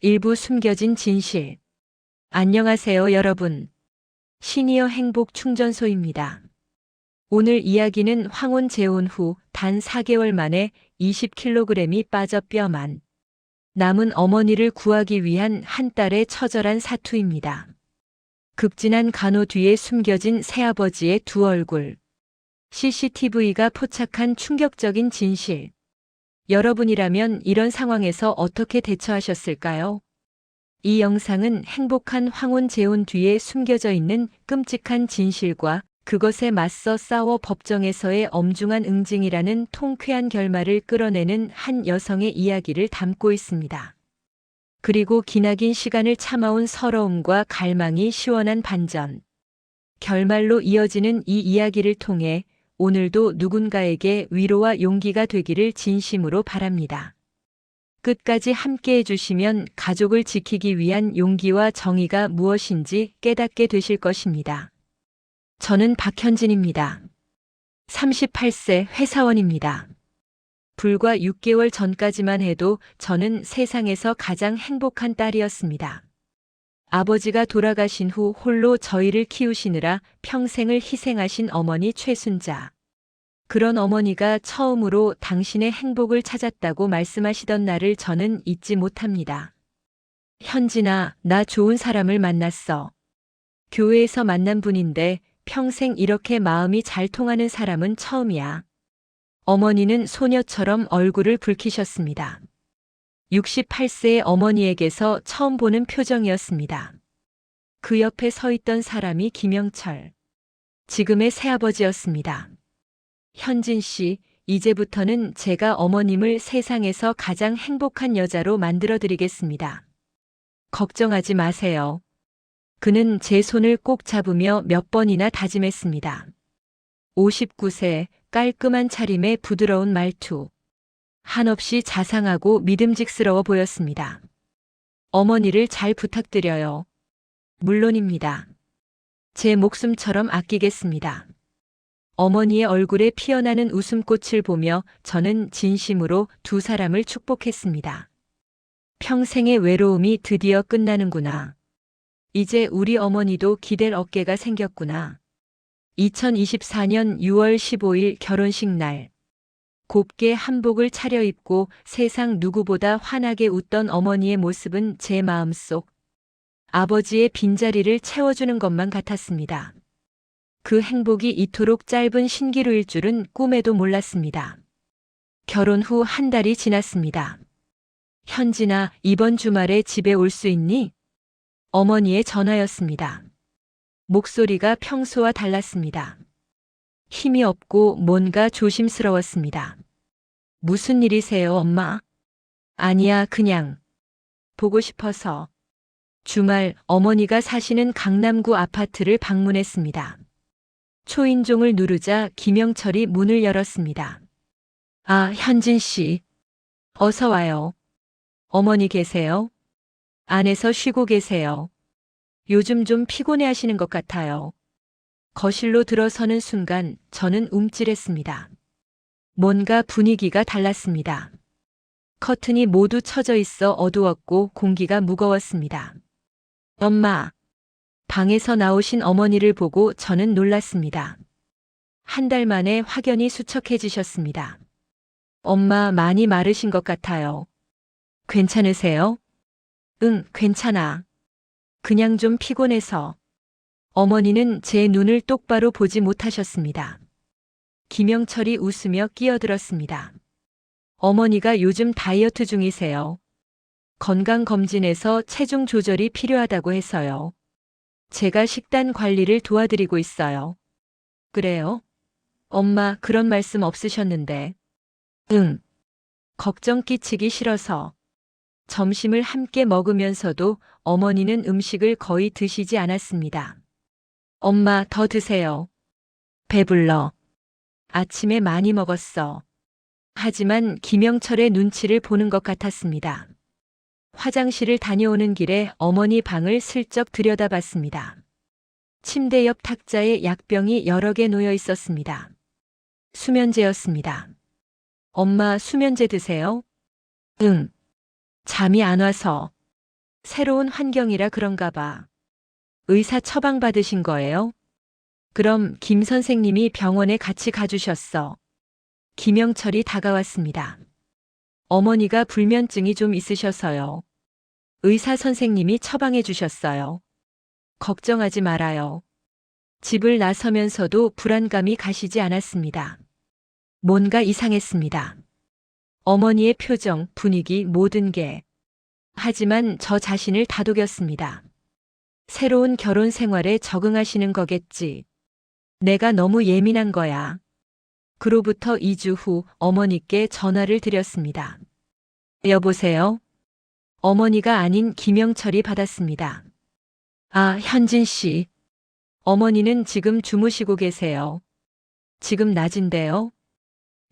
일부 숨겨진 진실. 안녕하세요, 여러분. 시니어 행복 충전소입니다. 오늘 이야기는 황혼 재혼 후 단 4개월 만에 20kg이 빠져 뼈만 남은 어머니를 구하기 위한 한 딸의 처절한 사투입니다. 극진한 간호 뒤에 숨겨진 새아버지의 두 얼굴. CCTV가 포착한 충격적인 진실. 여러분이라면 이런 상황에서 어떻게 대처하셨을까요? 이 영상은 행복한 황혼 재혼 뒤에 숨겨져 있는 끔찍한 진실과 그것에 맞서 싸워 법정에서의 엄중한 응징이라는 통쾌한 결말을 끌어내는 한 여성의 이야기를 담고 있습니다. 그리고 기나긴 시간을 참아온 서러움과 갈망이 시원한 반전. 결말로 이어지는 이 이야기를 통해 오늘도 누군가에게 위로와 용기가 되기를 진심으로 바랍니다. 끝까지 함께 해주시면 가족을 지키기 위한 용기와 정의가 무엇인지 깨닫게 되실 것입니다. 저는 박현진입니다. 38세 회사원입니다. 불과 6개월 전까지만 해도 저는 세상에서 가장 행복한 딸이었습니다. 아버지가 돌아가신 후 홀로 저희를 키우시느라 평생을 희생하신 어머니 최순자. 그런 어머니가 처음으로 당신의 행복을 찾았다고 말씀하시던 날을 저는 잊지 못합니다. 현진아, 나 좋은 사람을 만났어. 교회에서 만난 분인데 평생 이렇게 마음이 잘 통하는 사람은 처음이야. 어머니는 소녀처럼 얼굴을 붉히셨습니다. 68세의 어머니에게서 처음 보는 표정이었습니다. 그 옆에 서 있던 사람이 김영철. 지금의 새아버지였습니다. 현진 씨, 이제부터는 제가 어머님을 세상에서 가장 행복한 여자로 만들어 드리겠습니다. 걱정하지 마세요. 그는 제 손을 꼭 잡으며 몇 번이나 다짐했습니다. 59세, 깔끔한 차림에 부드러운 말투. 한없이 자상하고 믿음직스러워 보였습니다. 어머니를 잘 부탁드려요. 물론입니다. 제 목숨처럼 아끼겠습니다. 어머니의 얼굴에 피어나는 웃음꽃을 보며 저는 진심으로 두 사람을 축복했습니다. 평생의 외로움이 드디어 끝나는구나. 이제 우리 어머니도 기댈 어깨가 생겼구나. 2024년 6월 15일 결혼식 날. 곱게 한복을 차려입고 세상 누구보다 환하게 웃던 어머니의 모습은 제 마음속 아버지의 빈자리를 채워주는 것만 같았습니다. 그 행복이 이토록 짧은 신기루일 줄은 꿈에도 몰랐습니다. 결혼 후 한 달이 지났습니다. 현진아, 이번 주말에 집에 올 수 있니? 어머니의 전화였습니다. 목소리가 평소와 달랐습니다. 힘이 없고 뭔가 조심스러웠습니다. 무슨 일이세요, 엄마? 아니야, 그냥 보고 싶어서. 주말 어머니가 사시는 강남구 아파트를 방문했습니다. 초인종을 누르자 김영철이 문을 열었습니다. 아, 현진 씨. 어서 와요. 어머니 계세요? 안에서 쉬고 계세요. 요즘 좀 피곤해 하시는 것 같아요. 거실로 들어서는 순간 저는 움찔했습니다. 뭔가 분위기가 달랐습니다. 커튼이 모두 쳐져 있어 어두웠고 공기가 무거웠습니다. 엄마. 방에서 나오신 어머니를 보고 저는 놀랐습니다. 한 달 만에 확연히 수척해지셨습니다. 엄마 많이 마르신 것 같아요. 괜찮으세요? 응, 괜찮아. 그냥 좀 피곤해서. 어머니는 제 눈을 똑바로 보지 못하셨습니다. 김영철이 웃으며 끼어들었습니다. 어머니가 요즘 다이어트 중이세요. 건강검진에서 체중 조절이 필요하다고 해서요. 제가 식단 관리를 도와드리고 있어요. 그래요? 엄마 그런 말씀 없으셨는데. 응. 걱정 끼치기 싫어서. 점심을 함께 먹으면서도 어머니는 음식을 거의 드시지 않았습니다. 엄마 더 드세요. 배불러. 아침에 많이 먹었어. 하지만 김영철의 눈치를 보는 것 같았습니다. 화장실을 다녀오는 길에 어머니 방을 슬쩍 들여다봤습니다. 침대 옆 탁자에 약병이 여러 개 놓여 있었습니다. 수면제였습니다. 엄마 수면제 드세요? 응. 잠이 안 와서. 새로운 환경이라 그런가 봐. 의사 처방 받으신 거예요? 그럼 김 선생님이 병원에 같이 가주셨어. 김영철이 다가왔습니다. 어머니가 불면증이 좀 있으셔서요. 의사 선생님이 처방해 주셨어요. 걱정하지 말아요. 집을 나서면서도 불안감이 가시지 않았습니다. 뭔가 이상했습니다. 어머니의 표정, 분위기, 모든 게. 하지만 저 자신을 다독였습니다. 새로운 결혼 생활에 적응하시는 거겠지. 내가 너무 예민한 거야. 그로부터 2주 후 어머니께 전화를 드렸습니다. 여보세요? 어머니가 아닌 김영철이 받았습니다. 아, 현진 씨. 어머니는 지금 주무시고 계세요. 지금 낮인데요.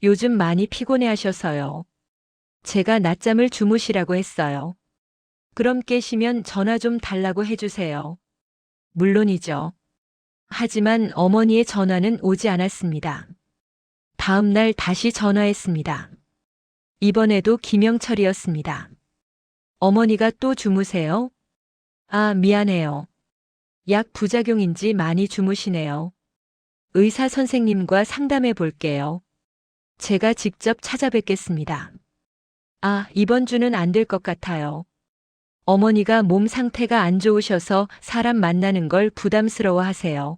요즘 많이 피곤해 하셔서요. 제가 낮잠을 주무시라고 했어요. 그럼 깨시면 전화 좀 달라고 해주세요. 물론이죠. 하지만 어머니의 전화는 오지 않았습니다. 다음 날 다시 전화했습니다. 이번에도 김영철이었습니다. 어머니가 또 주무세요? 아, 미안해요. 약 부작용인지 많이 주무시네요. 의사 선생님과 상담해 볼게요. 제가 직접 찾아뵙겠습니다. 아, 이번 주는 안 될 것 같아요. 어머니가 몸 상태가 안 좋으셔서 사람 만나는 걸 부담스러워 하세요.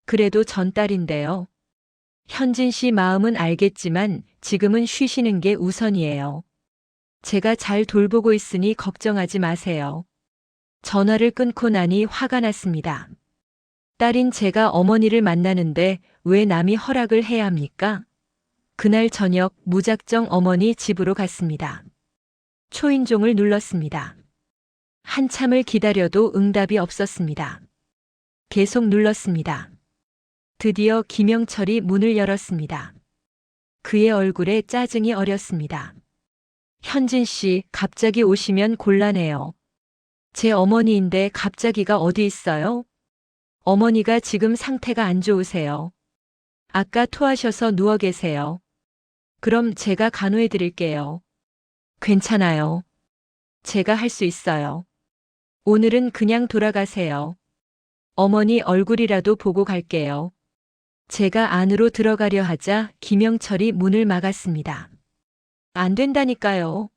그래도 전 딸인데요. 현진 씨 마음은 알겠지만 지금은 쉬시는 게 우선이에요. 제가 잘 돌보고 있으니 걱정하지 마세요. 전화를 끊고 나니 화가 났습니다. 딸인 제가 어머니를 만나는데 왜 남이 허락을 해야 합니까? 그날 저녁 무작정 어머니 집으로 갔습니다. 초인종을 눌렀습니다. 한참을 기다려도 응답이 없었습니다. 계속 눌렀습니다. 드디어 김영철이 문을 열었습니다. 그의 얼굴에 짜증이 어렸습니다. 현진 씨, 갑자기 오시면 곤란해요. 제 어머니인데 갑자기가 어디 있어요? 어머니가 지금 상태가 안 좋으세요. 아까 토하셔서 누워 계세요. 그럼 제가 간호해 드릴게요. 괜찮아요. 제가 할 수 있어요. 오늘은 그냥 돌아가세요. 어머니 얼굴이라도 보고 갈게요. 제가 안으로 들어가려 하자 김영철이 문을 막았습니다. 안 된다니까요.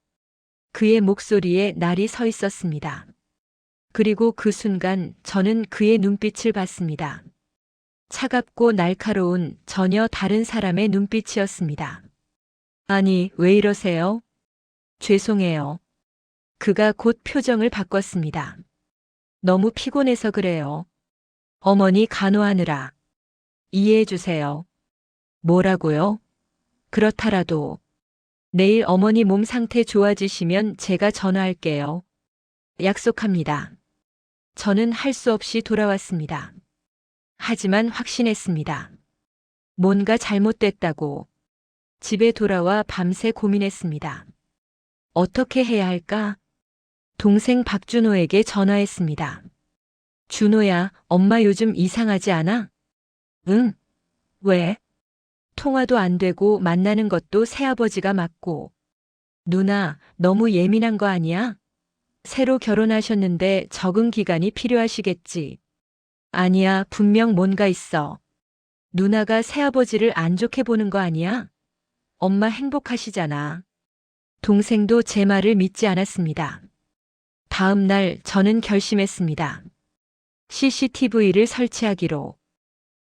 그의 목소리에 날이 서 있었습니다. 그리고 그 순간 저는 그의 눈빛을 봤습니다. 차갑고 날카로운 전혀 다른 사람의 눈빛이었습니다. 아니, 왜 이러세요? 죄송해요. 그가 곧 표정을 바꿨습니다. 너무 피곤해서 그래요. 어머니 간호하느라. 이해해 주세요. 뭐라고요? 그렇다라도 내일 어머니 몸 상태 좋아지시면 제가 전화할게요. 약속합니다. 저는 할 수 없이 돌아왔습니다. 하지만 확신했습니다. 뭔가 잘못됐다고. 집에 돌아와 밤새 고민했습니다. 어떻게 해야 할까? 동생 박준호에게 전화했습니다. 준호야, 엄마 요즘 이상하지 않아? 응? 왜? 통화도 안 되고 만나는 것도 새아버지가 맞고. 누나, 너무 예민한 거 아니야? 새로 결혼하셨는데 적응 기간이 필요하시겠지. 아니야, 분명 뭔가 있어. 누나가 새아버지를 안 좋게 보는 거 아니야? 엄마 행복하시잖아. 동생도 제 말을 믿지 않았습니다. 다음 날 저는 결심했습니다. CCTV를 설치하기로.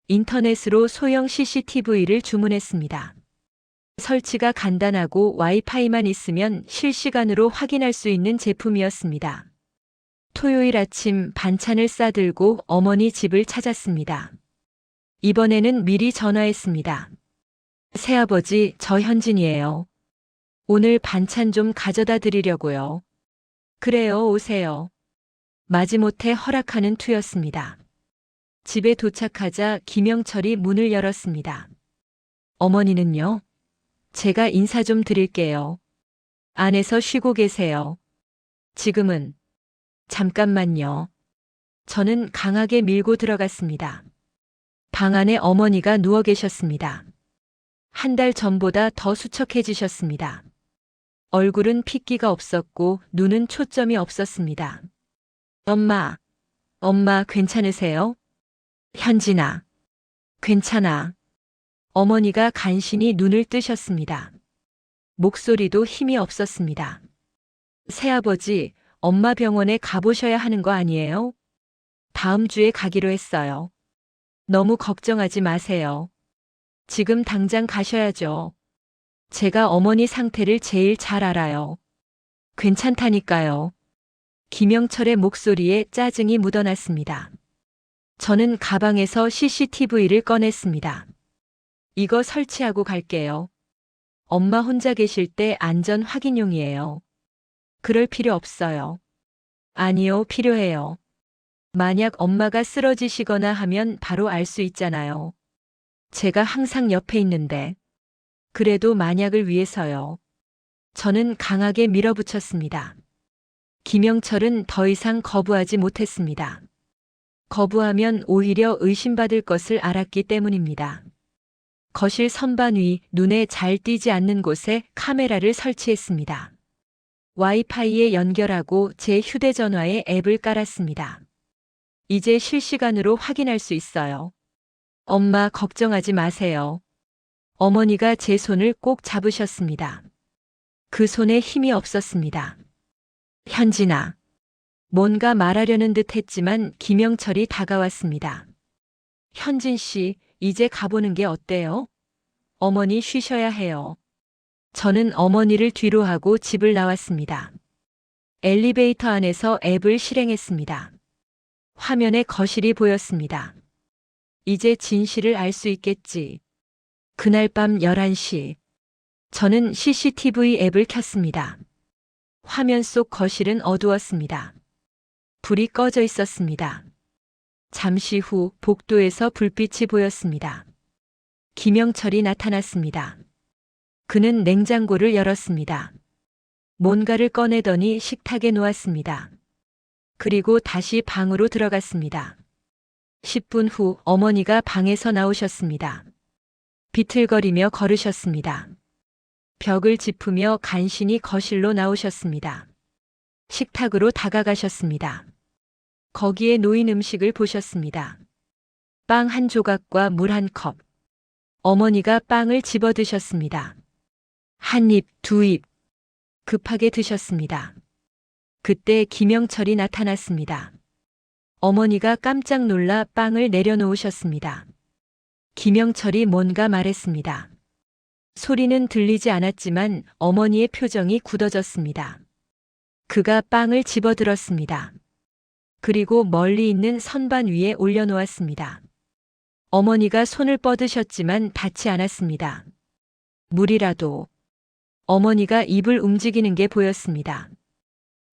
인터넷으로 소형 CCTV를 주문했습니다. 설치가 간단하고 와이파이만 있으면 실시간으로 확인할 수 있는 제품이었습니다. 토요일 아침 반찬을 싸들고 어머니 집을 찾았습니다. 이번에는 미리 전화했습니다. 새아버지, 저 현진이에요. 오늘 반찬 좀 가져다 드리려고요. 그래요, 오세요. 마지못해 허락하는 투였습니다. 집에 도착하자 김영철이 문을 열었습니다. 어머니는요? 제가 인사 좀 드릴게요. 안에서 쉬고 계세요. 지금은 잠깐만요. 저는 강하게 밀고 들어갔습니다. 방 안에 어머니가 누워 계셨습니다. 한 달 전보다 더 수척해지셨습니다. 얼굴은 핏기가 없었고 눈은 초점이 없었습니다. 엄마, 엄마 괜찮으세요? 현진아, 괜찮아. 어머니가 간신히 눈을 뜨셨습니다. 목소리도 힘이 없었습니다. 새아버지, 엄마 병원에 가보셔야 하는 거 아니에요? 다음 주에 가기로 했어요. 너무 걱정하지 마세요. 지금 당장 가셔야죠. 제가 어머니 상태를 제일 잘 알아요. 괜찮다니까요. 김영철의 목소리에 짜증이 묻어났습니다. 저는 가방에서 CCTV를 꺼냈습니다. 이거 설치하고 갈게요. 엄마 혼자 계실 때 안전 확인용이에요. 그럴 필요 없어요. 아니요, 필요해요. 만약 엄마가 쓰러지시거나 하면 바로 알 수 있잖아요. 제가 항상 옆에 있는데. 그래도 만약을 위해서요. 저는 강하게 밀어붙였습니다. 김영철은 더 이상 거부하지 못했습니다. 거부하면 오히려 의심받을 것을 알았기 때문입니다. 거실 선반 위 눈에 잘 띄지 않는 곳에 카메라를 설치했습니다. 와이파이에 연결하고 제 휴대전화에 앱을 깔았습니다. 이제 실시간으로 확인할 수 있어요. 엄마 걱정하지 마세요. 어머니가 제 손을 꼭 잡으셨습니다. 그 손에 힘이 없었습니다. 현진아. 뭔가 말하려는 듯 했지만 김영철이 다가왔습니다. 현진 씨, 이제 가보는 게 어때요? 어머니 쉬셔야 해요. 저는 어머니를 뒤로 하고 집을 나왔습니다. 엘리베이터 안에서 앱을 실행했습니다. 화면에 거실이 보였습니다. 이제 진실을 알 수 있겠지. 그날 밤 11시. 저는 CCTV 앱을 켰습니다. 화면 속 거실은 어두웠습니다. 불이 꺼져 있었습니다. 잠시 후 복도에서 불빛이 보였습니다. 김영철이 나타났습니다. 그는 냉장고를 열었습니다. 뭔가를 꺼내더니 식탁에 놓았습니다. 그리고 다시 방으로 들어갔습니다. 10분 후 어머니가 방에서 나오셨습니다. 비틀거리며 걸으셨습니다. 벽을 짚으며 간신히 거실로 나오셨습니다. 식탁으로 다가가셨습니다. 거기에 놓인 음식을 보셨습니다. 빵 한 조각과 물 한 컵. 어머니가 빵을 집어 드셨습니다. 한 입, 두 입. 급하게 드셨습니다. 그때 김영철이 나타났습니다. 어머니가 깜짝 놀라 빵을 내려놓으셨습니다. 김영철이 뭔가 말했습니다. 소리는 들리지 않았지만 어머니의 표정이 굳어졌습니다. 그가 빵을 집어들었습니다. 그리고 멀리 있는 선반 위에 올려놓았습니다. 어머니가 손을 뻗으셨지만 닿지 않았습니다. 물이라도. 어머니가 입을 움직이는 게 보였습니다.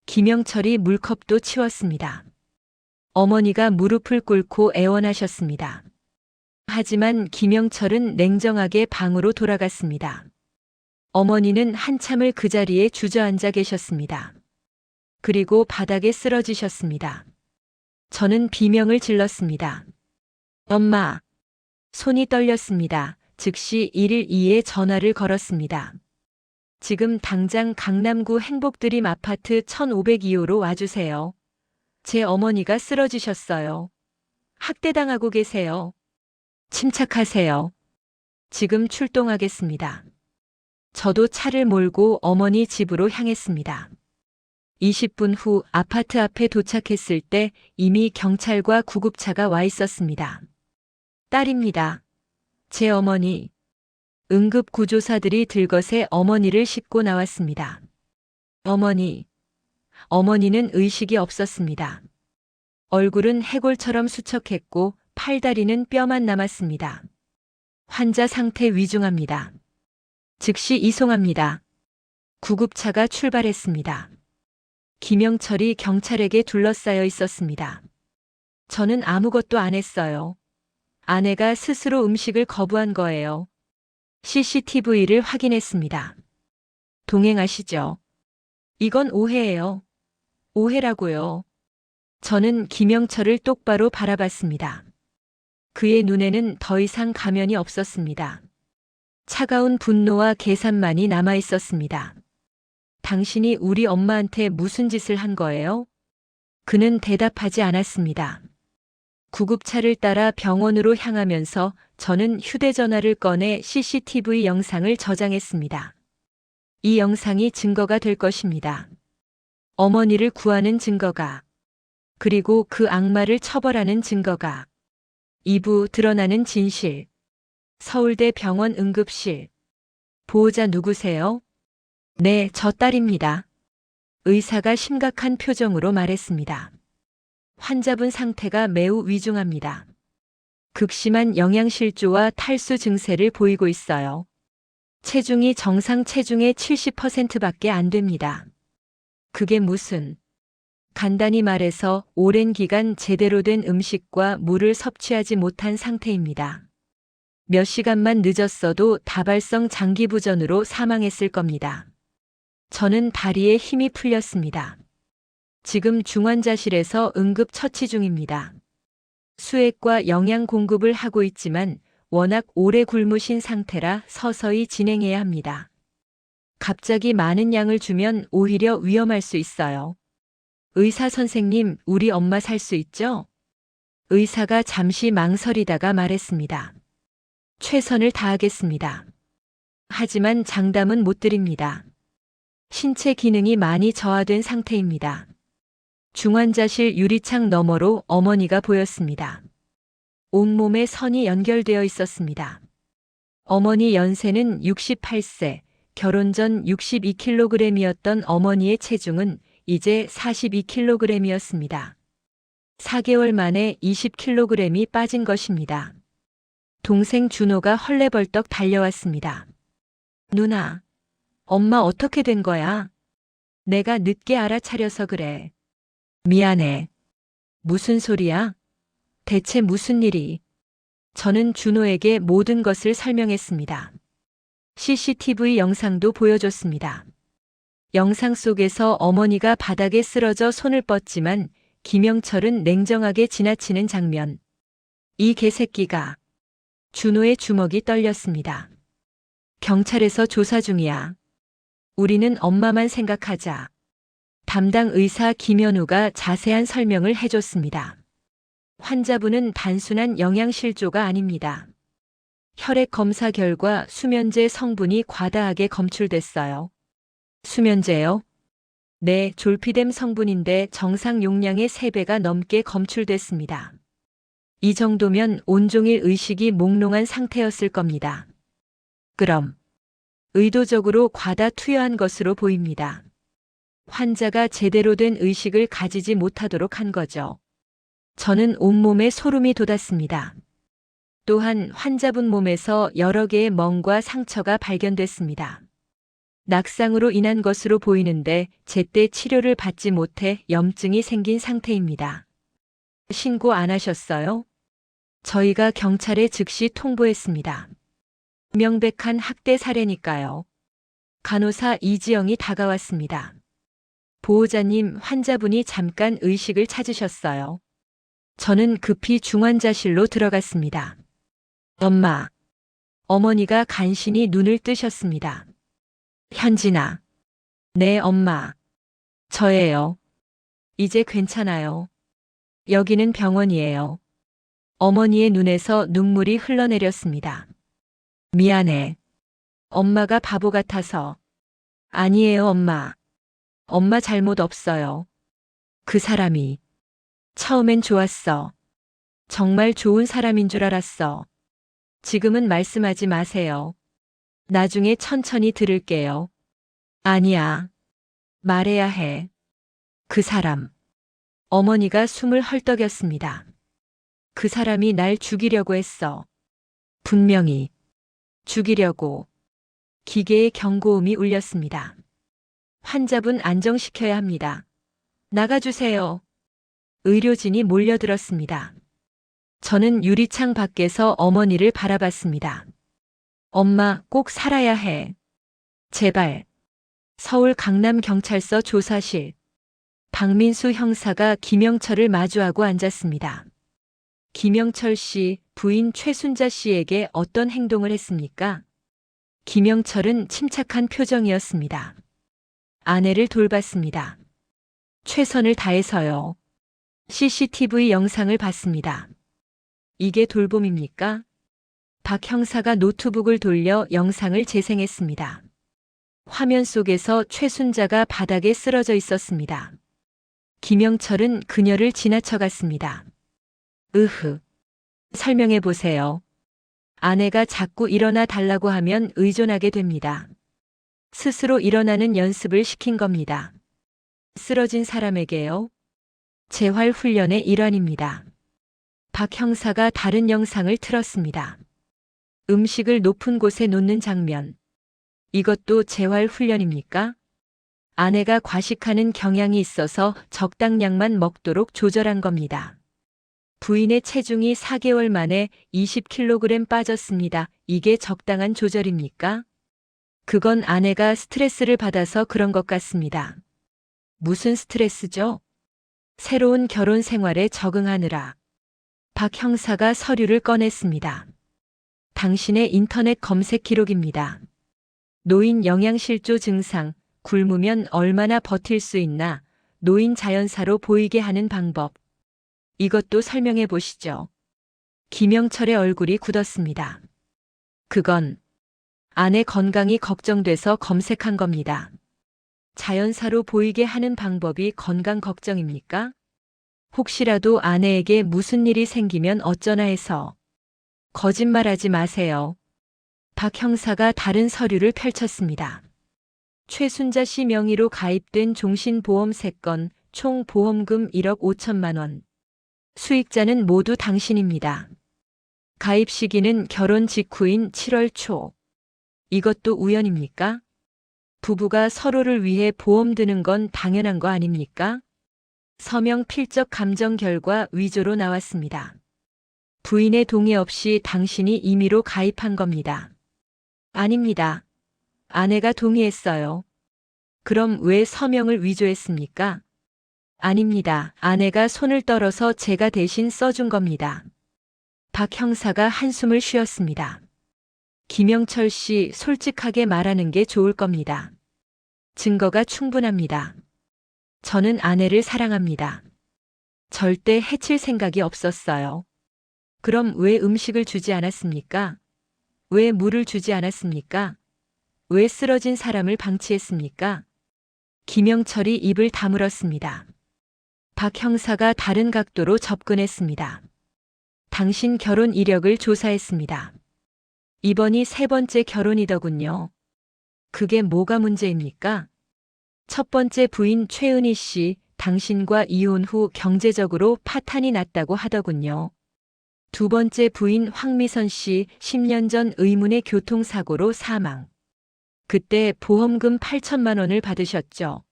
김영철이 물컵도 치웠습니다. 어머니가 무릎을 꿇고 애원하셨습니다. 하지만 김영철은 냉정하게 방으로 돌아갔습니다. 어머니는 한참을 그 자리에 주저앉아 계셨습니다. 그리고 바닥에 쓰러지셨습니다. 저는 비명을 질렀습니다. 엄마. 손이 떨렸습니다. 즉시 112에 전화를 걸었습니다. 지금 당장 강남구 행복드림 아파트 1502호로 와주세요. 제 어머니가 쓰러지셨어요. 학대당하고 계세요. 침착하세요. 지금 출동하겠습니다. 저도 차를 몰고 어머니 집으로 향했습니다. 20분 후 아파트 앞에 도착했을 때 이미 경찰과 구급차가 와 있었습니다. 딸입니다. 제 어머니. 응급구조사들이 들것에 어머니를 싣고 나왔습니다. 어머니. 어머니는 의식이 없었습니다. 얼굴은 해골처럼 수척했고 팔다리는 뼈만 남았습니다. 환자 상태 위중합니다. 즉시 이송합니다. 구급차가 출발했습니다. 김영철이 경찰에게 둘러싸여 있었습니다. 저는 아무것도 안 했어요. 아내가 스스로 음식을 거부한 거예요. CCTV를 확인했습니다. 동행하시죠. 이건 오해예요. 오해라고요. 저는 김영철을 똑바로 바라봤습니다. 그의 눈에는 더 이상 가면이 없었습니다. 차가운 분노와 계산만이 남아 있었습니다. 당신이 우리 엄마한테 무슨 짓을 한 거예요? 그는 대답하지 않았습니다. 구급차를 따라 병원으로 향하면서 저는 휴대전화를 꺼내 CCTV 영상을 저장했습니다. 이 영상이 증거가 될 것입니다. 어머니를 구하는 증거가, 그리고 그 악마를 처벌하는 증거가. 2부 드러나는 진실. 서울대 병원 응급실. 보호자 누구세요? 네, 저 딸입니다. 의사가 심각한 표정으로 말했습니다. 환자분 상태가 매우 위중합니다. 극심한 영양실조와 탈수 증세를 보이고 있어요. 체중이 정상 체중의 70%밖에 안 됩니다. 그게 무슨? 간단히 말해서 오랜 기간 제대로 된 음식과 물을 섭취하지 못한 상태입니다. 몇 시간만 늦었어도 다발성 장기부전으로 사망했을 겁니다. 저는 다리에 힘이 풀렸습니다. 지금 중환자실에서 응급 처치 중입니다. 수액과 영양 공급을 하고 있지만 워낙 오래 굶으신 상태라 서서히 진행해야 합니다. 갑자기 많은 양을 주면 오히려 위험할 수 있어요. 의사 선생님, 우리 엄마 살 수 있죠? 의사가 잠시 망설이다가 말했습니다. 최선을 다하겠습니다. 하지만 장담은 못 드립니다. 신체 기능이 많이 저하된 상태입니다. 중환자실 유리창 너머로 어머니가 보였습니다. 온몸에 선이 연결되어 있었습니다. 어머니 연세는 68세, 결혼 전 62kg이었던 어머니의 체중은 이제 42kg이었습니다. 4개월 만에 20kg이 빠진 것입니다. 동생 준호가 헐레벌떡 달려왔습니다. 누나, 엄마 어떻게 된 거야? 내가 늦게 알아차려서 그래. 미안해. 무슨 소리야? 대체 무슨 일이? 저는 준호에게 모든 것을 설명했습니다. CCTV 영상도 보여줬습니다. 영상 속에서 어머니가 바닥에 쓰러져 손을 뻗지만 김영철은 냉정하게 지나치는 장면. 이 개새끼가. 준호의 주먹이 떨렸습니다. 경찰에서 조사 중이야. 우리는 엄마만 생각하자. 담당 의사 김현우가 자세한 설명을 해줬습니다. 환자분은 단순한 영양실조가 아닙니다. 혈액 검사 결과 수면제 성분이 과다하게 검출됐어요. 수면제요? 네, 졸피뎀 성분인데 정상 용량의 3배가 넘게 검출됐습니다. 이 정도면 온종일 의식이 몽롱한 상태였을 겁니다. 그럼 의도적으로 과다 투여한 것으로 보입니다. 환자가 제대로 된 의식을 가지지 못하도록 한 거죠. 저는 온몸에 소름이 돋았습니다. 또한 환자분 몸에서 여러 개의 멍과 상처가 발견됐습니다. 낙상으로 인한 것으로 보이는데 제때 치료를 받지 못해 염증이 생긴 상태입니다. 신고 안 하셨어요? 저희가 경찰에 즉시 통보했습니다. 명백한 학대 사례니까요. 간호사 이지영이 다가왔습니다. 보호자님, 환자분이 잠깐 의식을 찾으셨어요. 저는 급히 중환자실로 들어갔습니다. 엄마. 어머니가 간신히 눈을 뜨셨습니다. 현진아. 네, 엄마. 저예요. 이제 괜찮아요. 여기는 병원이에요. 어머니의 눈에서 눈물이 흘러내렸습니다. 미안해. 엄마가 바보 같아서. 아니에요, 엄마. 엄마 잘못 없어요. 그 사람이. 처음엔 좋았어. 정말 좋은 사람인 줄 알았어. 지금은 말씀하지 마세요. 나중에 천천히 들을게요. 아니야. 말해야 해. 그 사람. 어머니가 숨을 헐떡였습니다. 그 사람이 날 죽이려고 했어. 분명히. 죽이려고. 기계의 경고음이 울렸습니다. 환자분 안정시켜야 합니다. 나가주세요. 의료진이 몰려들었습니다. 저는 유리창 밖에서 어머니를 바라봤습니다. 엄마, 꼭 살아야 해. 제발. 서울 강남경찰서 조사실. 박민수 형사가 김영철을 마주하고 앉았습니다. 김영철 씨, 부인 최순자 씨에게 어떤 행동을 했습니까? 김영철은 침착한 표정이었습니다. 아내를 돌봤습니다. 최선을 다해서요. CCTV 영상을 봤습니다. 이게 돌봄입니까? 박 형사가 노트북을 돌려 영상을 재생했습니다. 화면 속에서 최순자가 바닥에 쓰러져 있었습니다. 김영철은 그녀를 지나쳐갔습니다. 으흐. 설명해 보세요. 아내가 자꾸 일어나 달라고 하면 의존하게 됩니다. 스스로 일어나는 연습을 시킨 겁니다. 쓰러진 사람에게요. 재활 훈련의 일환입니다. 박 형사가 다른 영상을 틀었습니다. 음식을 높은 곳에 놓는 장면. 이것도 재활 훈련입니까? 아내가 과식하는 경향이 있어서 적당량만 먹도록 조절한 겁니다. 부인의 체중이 4개월 만에 20kg 빠졌습니다. 이게 적당한 조절입니까? 그건 아내가 스트레스를 받아서 그런 것 같습니다. 무슨 스트레스죠? 새로운 결혼 생활에 적응하느라. 박 형사가 서류를 꺼냈습니다. 당신의 인터넷 검색 기록입니다. 노인 영양실조 증상, 굶으면 얼마나 버틸 수 있나, 노인 자연사로 보이게 하는 방법. 이것도 설명해 보시죠. 김영철의 얼굴이 굳었습니다. 그건 아내 건강이 걱정돼서 검색한 겁니다. 자연사로 보이게 하는 방법이 건강 걱정입니까? 혹시라도 아내에게 무슨 일이 생기면 어쩌나 해서. 거짓말하지 마세요. 박 형사가 다른 서류를 펼쳤습니다. 최순자 씨 명의로 가입된 종신보험 3건, 총 보험금 1억 5천만 원. 수익자는 모두 당신입니다. 가입 시기는 결혼 직후인 7월 초. 이것도 우연입니까? 부부가 서로를 위해 보험 드는 건 당연한 거 아닙니까? 서명 필적 감정 결과 위조로 나왔습니다. 부인의 동의 없이 당신이 임의로 가입한 겁니다. 아닙니다. 아내가 동의했어요. 그럼 왜 서명을 위조했습니까? 아닙니다. 아내가 손을 떨어서 제가 대신 써준 겁니다. 박 형사가 한숨을 쉬었습니다. 김영철 씨 솔직하게 말하는 게 좋을 겁니다. 증거가 충분합니다. 저는 아내를 사랑합니다. 절대 해칠 생각이 없었어요. 그럼 왜 음식을 주지 않았습니까? 왜 물을 주지 않았습니까? 왜 쓰러진 사람을 방치했습니까? 김영철이 입을 다물었습니다. 박 형사가 다른 각도로 접근했습니다. 당신 결혼 이력을 조사했습니다. 이번이 3번째 결혼이더군요. 그게 뭐가 문제입니까? 첫 번째 부인 최은희 씨, 당신과 이혼 후 경제적으로 파탄이 났다고 하더군요. 두 번째 부인 황미선 씨, 10년 전 의문의 교통사고로 사망. 그때 보험금 8천만 원을 받으셨죠.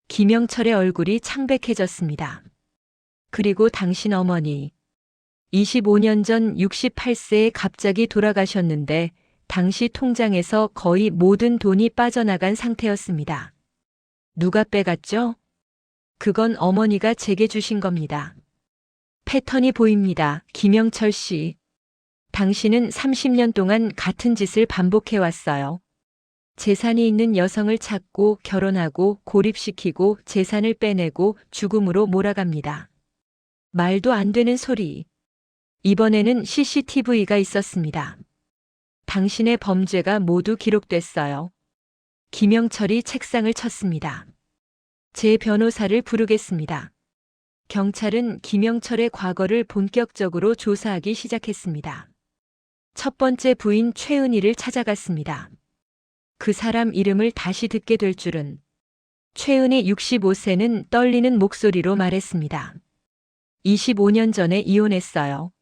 김영철의 얼굴이 창백해졌습니다. 그리고 당신 어머니. 25년 전 68세에 갑자기 돌아가셨는데 당시 통장에서 거의 모든 돈이 빠져나간 상태였습니다. 누가 빼갔죠? 그건 어머니가 제게 주신 겁니다. 패턴이 보입니다. 김영철 씨. 당신은 30년 동안 같은 짓을 반복해왔어요. 재산이 있는 여성을 찾고 결혼하고 고립시키고 재산을 빼내고 죽음으로 몰아갑니다. 말도 안 되는 소리. 이번에는 CCTV가 있었습니다. 당신의 범죄가 모두 기록됐어요. 김영철이 책상을 쳤습니다. 제 변호사를 부르겠습니다. 경찰은 김영철의 과거를 본격적으로 조사하기 시작했습니다. 첫 번째 부인 최은희를 찾아갔습니다. 그 사람 이름을 다시 듣게 될 줄은. 최은희 65세는 떨리는 목소리로 말했습니다. 25년 전에 이혼했어요.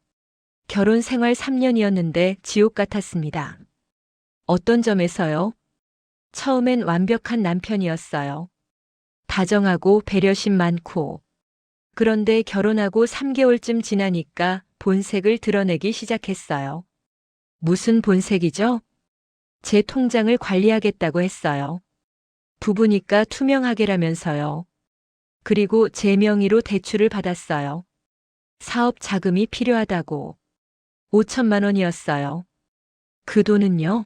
결혼 생활 3년이었는데 지옥 같았습니다. 어떤 점에서요? 처음엔 완벽한 남편이었어요. 다정하고 배려심 많고. 그런데 결혼하고 3개월쯤 지나니까 본색을 드러내기 시작했어요. 무슨 본색이죠? 제 통장을 관리하겠다고 했어요. 부부니까 투명하게라면서요. 그리고 제 명의로 대출을 받았어요. 사업 자금이 필요하다고. 5천만 원이었어요. 그 돈은요?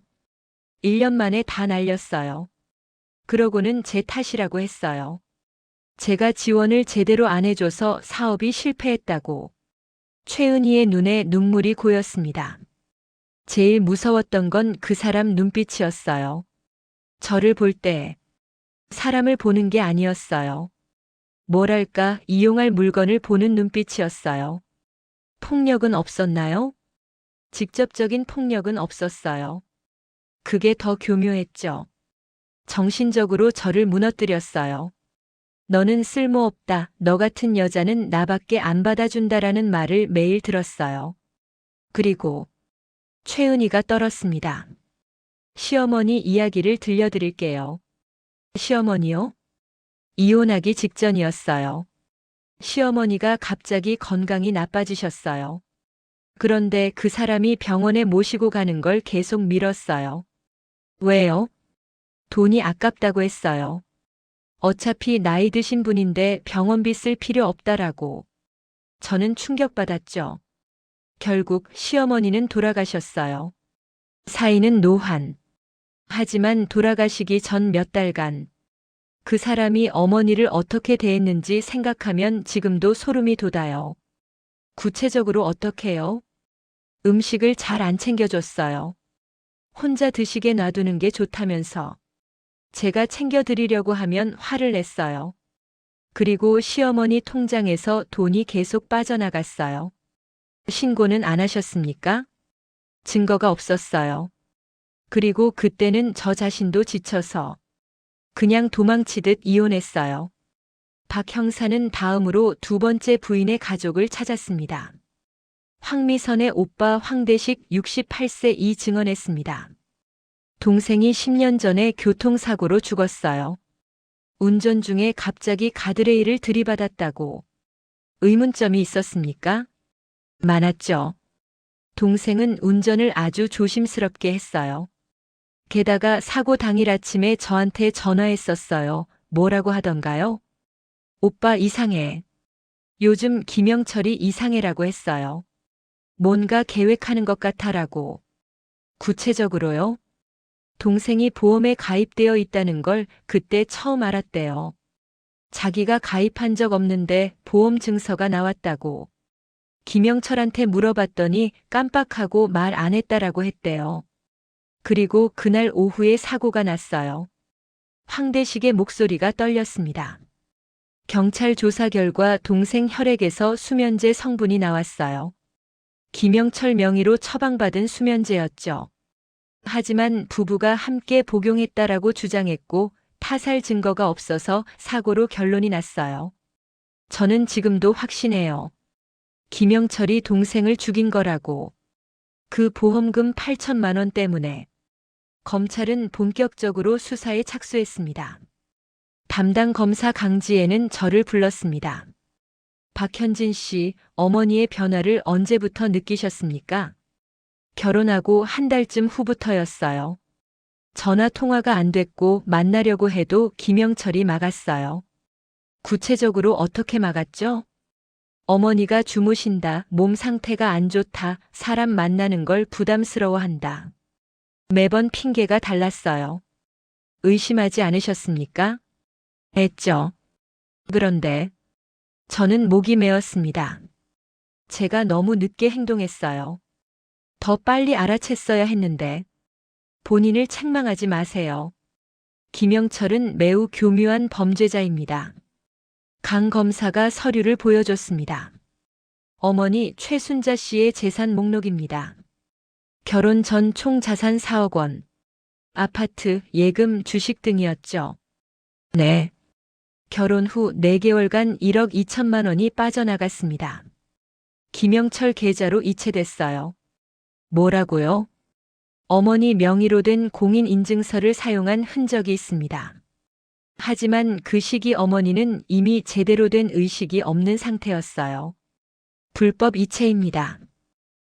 1년 만에 다 날렸어요. 그러고는 제 탓이라고 했어요. 제가 지원을 제대로 안 해줘서 사업이 실패했다고. 최은희의 눈에 눈물이 고였습니다. 제일 무서웠던 건 그 사람 눈빛이었어요. 저를 볼 때 사람을 보는 게 아니었어요. 뭐랄까, 이용할 물건을 보는 눈빛이었어요. 폭력은 없었나요? 직접적인 폭력은 없었어요. 그게 더 교묘했죠. 정신적으로 저를 무너뜨렸어요. 너는 쓸모없다. 너 같은 여자는 나밖에 안 받아준다라는 말을 매일 들었어요. 그리고 최은희가 떨었습니다. 시어머니 이야기를 들려드릴게요. 시어머니요? 이혼하기 직전이었어요. 시어머니가 갑자기 건강이 나빠지셨어요. 그런데 그 사람이 병원에 모시고 가는 걸 계속 미뤘어요. 왜요? 돈이 아깝다고 했어요. 어차피 나이 드신 분인데 병원비 쓸 필요 없다라고. 저는 충격받았죠. 결국 시어머니는 돌아가셨어요. 사인은 노환. 하지만 돌아가시기 전 몇 달간 그 사람이 어머니를 어떻게 대했는지 생각하면 지금도 소름이 돋아요. 구체적으로 어떻게요? 음식을 잘 안 챙겨줬어요. 혼자 드시게 놔두는 게 좋다면서. 제가 챙겨드리려고 하면 화를 냈어요. 그리고 시어머니 통장에서 돈이 계속 빠져나갔어요. 신고는 안 하셨습니까? 증거가 없었어요. 그리고 그때는 저 자신도 지쳐서 그냥 도망치듯 이혼했어요. 박 형사는 다음으로 두 번째 부인의 가족을 찾았습니다. 황미선의 오빠 황대식 68세 증언했습니다. 동생이 10년 전에 교통사고로 죽었어요. 운전 중에 갑자기 가드레일을 들이받았다고. 의문점이 있었습니까? 많았죠. 동생은 운전을 아주 조심스럽게 했어요. 게다가 사고 당일 아침에 저한테 전화했었어요. 뭐라고 하던가요? 오빠 이상해. 요즘 김영철이 이상해라고 했어요. 뭔가 계획하는 것 같아라고. 구체적으로요? 동생이 보험에 가입되어 있다는 걸 그때 처음 알았대요. 자기가 가입한 적 없는데 보험 증서가 나왔다고. 김영철한테 물어봤더니 깜빡하고 말 안 했다라고 했대요. 그리고 그날 오후에 사고가 났어요. 황대식의 목소리가 떨렸습니다. 경찰 조사 결과 동생 혈액에서 수면제 성분이 나왔어요. 김영철 명의로 처방받은 수면제였죠. 하지만 부부가 함께 복용했다라고 주장했고 타살 증거가 없어서 사고로 결론이 났어요. 저는 지금도 확신해요. 김영철이 동생을 죽인 거라고. 그 보험금 8천만 원 때문에. 검찰은 본격적으로 수사에 착수했습니다. 담당 검사 강지혜는 저를 불렀습니다. 박현진 씨, 어머니의 변화를 언제부터 느끼셨습니까? 결혼하고 한 달쯤 후부터였어요. 전화 통화가 안 됐고 만나려고 해도 김영철이 막았어요. 구체적으로 어떻게 막았죠? 어머니가 주무신다, 몸 상태가 안 좋다, 사람 만나는 걸 부담스러워한다. 매번 핑계가 달랐어요. 의심하지 않으셨습니까? 했죠. 그런데 저는 목이 메었습니다. 제가 너무 늦게 행동했어요. 더 빨리 알아챘어야 했는데. 본인을 책망하지 마세요. 김영철은 매우 교묘한 범죄자입니다. 강 검사가 서류를 보여줬습니다. 어머니 최순자 씨의 재산 목록입니다. 결혼 전 총 자산 4억 원. 아파트, 예금, 주식 등이었죠. 네. 결혼 후 4개월간 1억 2천만 원이 빠져나갔습니다. 김영철 계좌로 이체됐어요. 뭐라고요? 어머니 명의로 된 공인인증서를 사용한 흔적이 있습니다. 하지만 그 시기 어머니는 이미 제대로 된 의식이 없는 상태였어요. 불법 이체입니다.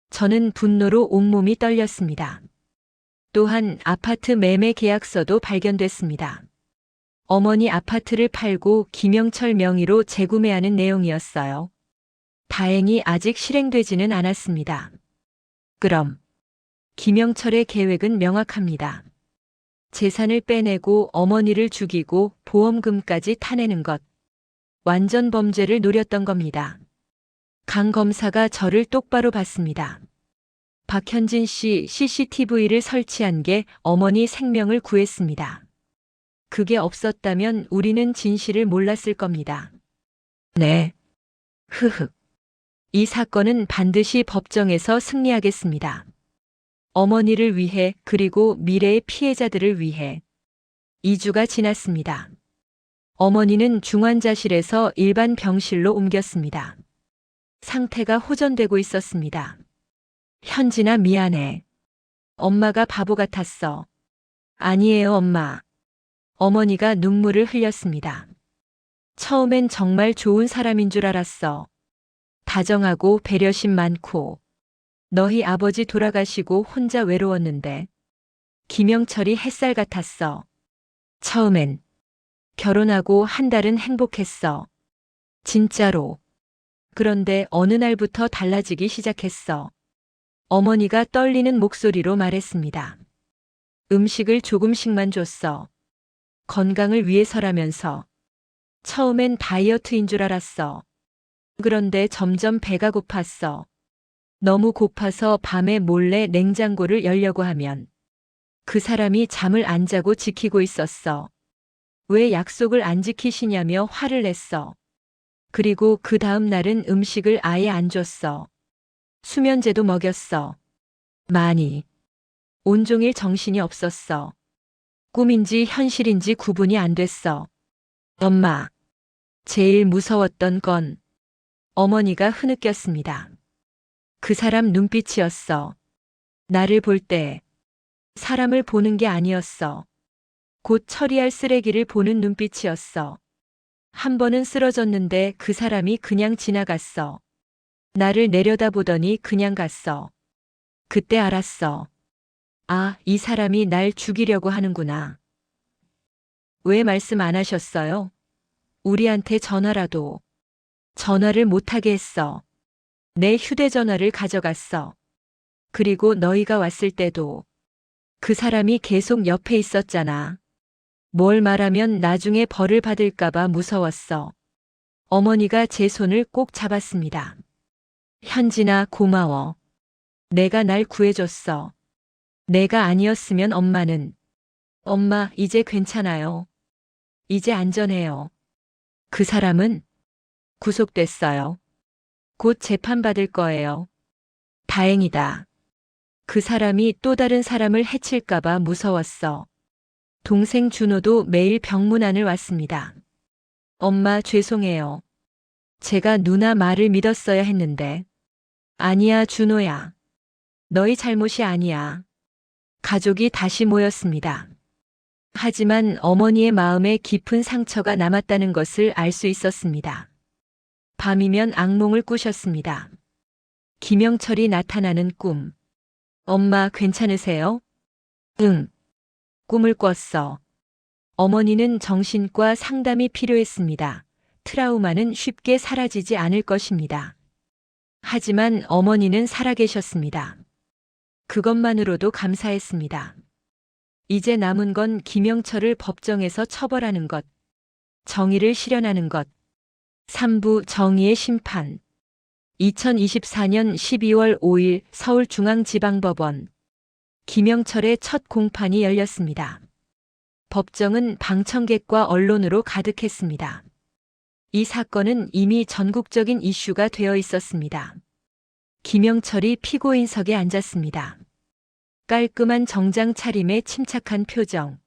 저는 분노로 온몸이 떨렸습니다. 또한 아파트 매매 계약서도 발견됐습니다. 어머니 아파트를 팔고 김영철 명의로 재구매하는 내용이었어요. 다행히 아직 실행되지는 않았습니다. 그럼 김영철의 계획은 명확합니다. 재산을 빼내고 어머니를 죽이고 보험금까지 타내는 것. 완전 범죄를 노렸던 겁니다. 강 검사가 저를 똑바로 봤습니다. 박현진 씨 CCTV를 설치한 게 어머니 생명을 구했습니다. 그게 없었다면 우리는 진실을 몰랐을 겁니다. 네. 흐흑. 이 사건은 반드시 법정에서 승리하겠습니다. 어머니를 위해 그리고 미래의 피해자들을 위해. 2주가 지났습니다. 어머니는 중환자실에서 일반 병실로 옮겼습니다. 상태가 호전되고 있었습니다. 현진아, 미안해. 엄마가 바보 같았어. 아니에요, 엄마. 어머니가 눈물을 흘렸습니다. 처음엔 정말 좋은 사람인 줄 알았어. 다정하고 배려심 많고. 너희 아버지 돌아가시고 혼자 외로웠는데. 김영철이 햇살 같았어. 처음엔. 결혼하고 한 달은 행복했어. 진짜로. 그런데 어느 날부터 달라지기 시작했어. 어머니가 떨리는 목소리로 말했습니다. 음식을 조금씩만 줬어. 건강을 위해서라면서. 처음엔 다이어트인 줄 알았어. 그런데 점점 배가 고팠어. 너무 고파서 밤에 몰래 냉장고를 열려고 하면 그 사람이 잠을 안 자고 지키고 있었어. 왜 약속을 안 지키시냐며 화를 냈어. 그리고 그 다음 날은 음식을 아예 안 줬어. 수면제도 먹였어. 많이. 온종일 정신이 없었어. 꿈인지 현실인지 구분이 안 됐어. 엄마. 제일 무서웠던 건 어머니가 흐느꼈습니다. 그 사람 눈빛이었어. 나를 볼 때 사람을 보는 게 아니었어. 곧 처리할 쓰레기를 보는 눈빛이었어. 한 번은 쓰러졌는데 그 사람이 그냥 지나갔어. 나를 내려다보더니 그냥 갔어. 그때 알았어. 아, 이 사람이 날 죽이려고 하는구나. 왜 말씀 안 하셨어요? 우리한테 전화라도. 전화를 못하게 했어. 내 휴대전화를 가져갔어. 그리고 너희가 왔을 때도 그 사람이 계속 옆에 있었잖아. 뭘 말하면 나중에 벌을 받을까봐 무서웠어. 어머니가 제 손을 꼭 잡았습니다. 현진아, 고마워. 내가 날 구해줬어. 내가 아니었으면 엄마는. 엄마, 이제 괜찮아요. 이제 안전해요. 그 사람은 구속됐어요. 곧 재판받을 거예요. 다행이다. 그 사람이 또 다른 사람을 해칠까봐 무서웠어. 동생 준호도 매일 병문안을 왔습니다. 엄마, 죄송해요. 제가 누나 말을 믿었어야 했는데. 아니야, 준호야. 너희 잘못이 아니야. 가족이 다시 모였습니다. 하지만 어머니의 마음에 깊은 상처가 남았다는 것을 알 수 있었습니다. 밤이면 악몽을 꾸셨습니다. 김영철이 나타나는 꿈. 엄마, 괜찮으세요? 응. 꿈을 꿨어. 어머니는 정신과 상담이 필요했습니다. 트라우마는 쉽게 사라지지 않을 것입니다. 하지만 어머니는 살아계셨습니다. 그것만으로도 감사했습니다. 이제 남은 건 김영철을 법정에서 처벌하는 것, 정의를 실현하는 것. 3부 정의의 심판. 2024년 12월 5일 서울중앙지방법원. 김영철의 첫 공판이 열렸습니다. 법정은 방청객과 언론으로 가득했습니다. 이 사건은 이미 전국적인 이슈가 되어 있었습니다. 김영철이 피고인석에 앉았습니다. 깔끔한 정장 차림에 침착한 표정.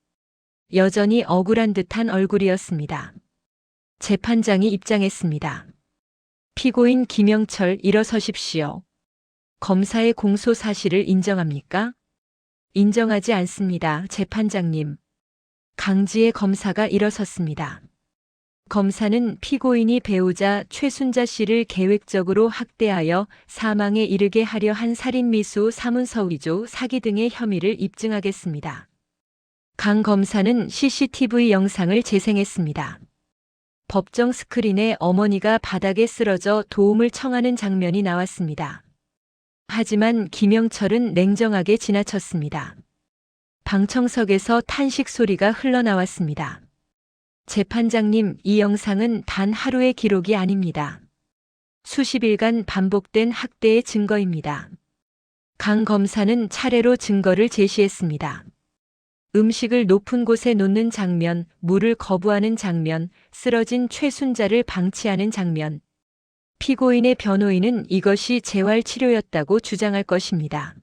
여전히 억울한 듯한 얼굴이었습니다. 재판장이 입장했습니다. 피고인 김영철, 일어서십시오. 검사의 공소 사실을 인정합니까? 인정하지 않습니다, 재판장님. 강지혜 검사가 일어섰습니다. 검사는 피고인이 배우자 최순자 씨를 계획적으로 학대하여 사망에 이르게 하려 한 살인미수 사문서위조 사기 등의 혐의를 입증하겠습니다. 강 검사는 CCTV 영상을 재생했습니다. 법정 스크린에 어머니가 바닥에 쓰러져 도움을 청하는 장면이 나왔습니다. 하지만 김영철은 냉정하게 지나쳤습니다. 방청석에서 탄식 소리가 흘러나왔습니다. 재판장님, 이 영상은 단 하루의 기록이 아닙니다. 수십 일간 반복된 학대의 증거입니다. 강 검사는 차례로 증거를 제시했습니다. 음식을 높은 곳에 놓는 장면, 물을 거부하는 장면, 쓰러진 최순자를 방치하는 장면. 피고인의 변호인은 이것이 재활치료였다고 주장할 것입니다.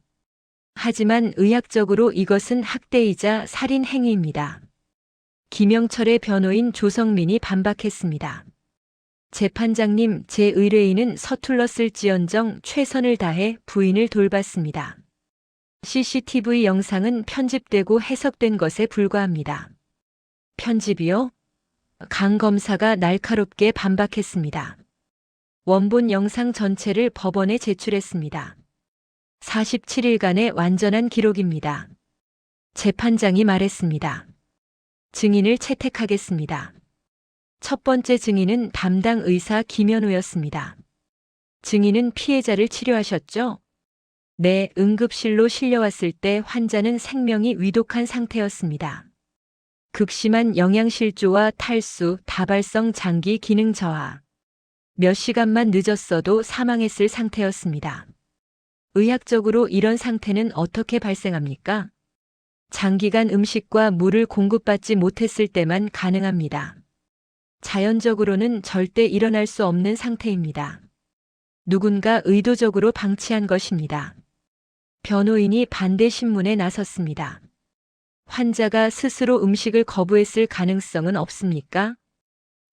하지만 의학적으로 이것은 학대이자 살인 행위입니다. 김영철의 변호인 조성민이 반박했습니다. 재판장님, 제 의뢰인은 서툴렀을지언정 최선을 다해 부인을 돌봤습니다. CCTV 영상은 편집되고 해석된 것에 불과합니다. 편집이요? 강 검사가 날카롭게 반박했습니다. 원본 영상 전체를 법원에 제출했습니다. 47일간의 완전한 기록입니다. 재판장이 말했습니다. 증인을 채택하겠습니다. 첫 번째 증인은 담당 의사 김현우였습니다. 증인은 피해자를 치료하셨죠? 네, 응급실로 실려왔을 때 환자는 생명이 위독한 상태였습니다. 극심한 영양실조와 탈수, 다발성 장기 기능 저하. 몇 시간만 늦었어도 사망했을 상태였습니다. 의학적으로 이런 상태는 어떻게 발생합니까? 장기간 음식과 물을 공급받지 못했을 때만 가능합니다. 자연적으로는 절대 일어날 수 없는 상태입니다. 누군가 의도적으로 방치한 것입니다. 변호인이 반대 신문에 나섰습니다. 환자가 스스로 음식을 거부했을 가능성은 없습니까?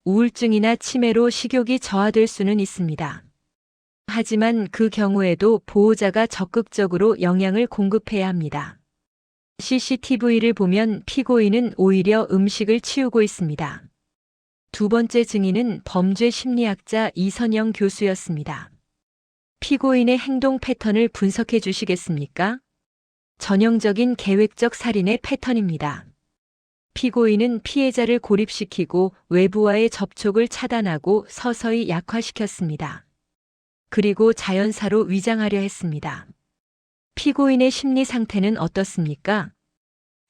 우울증이나 치매로 식욕이 저하될 수는 있습니다. 하지만 그 경우에도 보호자가 적극적으로 영양을 공급해야 합니다. CCTV를 보면 피고인은 오히려 음식을 치우고 있습니다. 두 번째 증인은 범죄 심리학자 이선영 교수였습니다. 피고인의 행동 패턴을 분석해 주시겠습니까? 전형적인 계획적 살인의 패턴입니다. 피고인은 피해자를 고립시키고 외부와의 접촉을 차단하고 서서히 약화시켰습니다. 그리고 자연사로 위장하려 했습니다. 피고인의 심리 상태는 어떻습니까?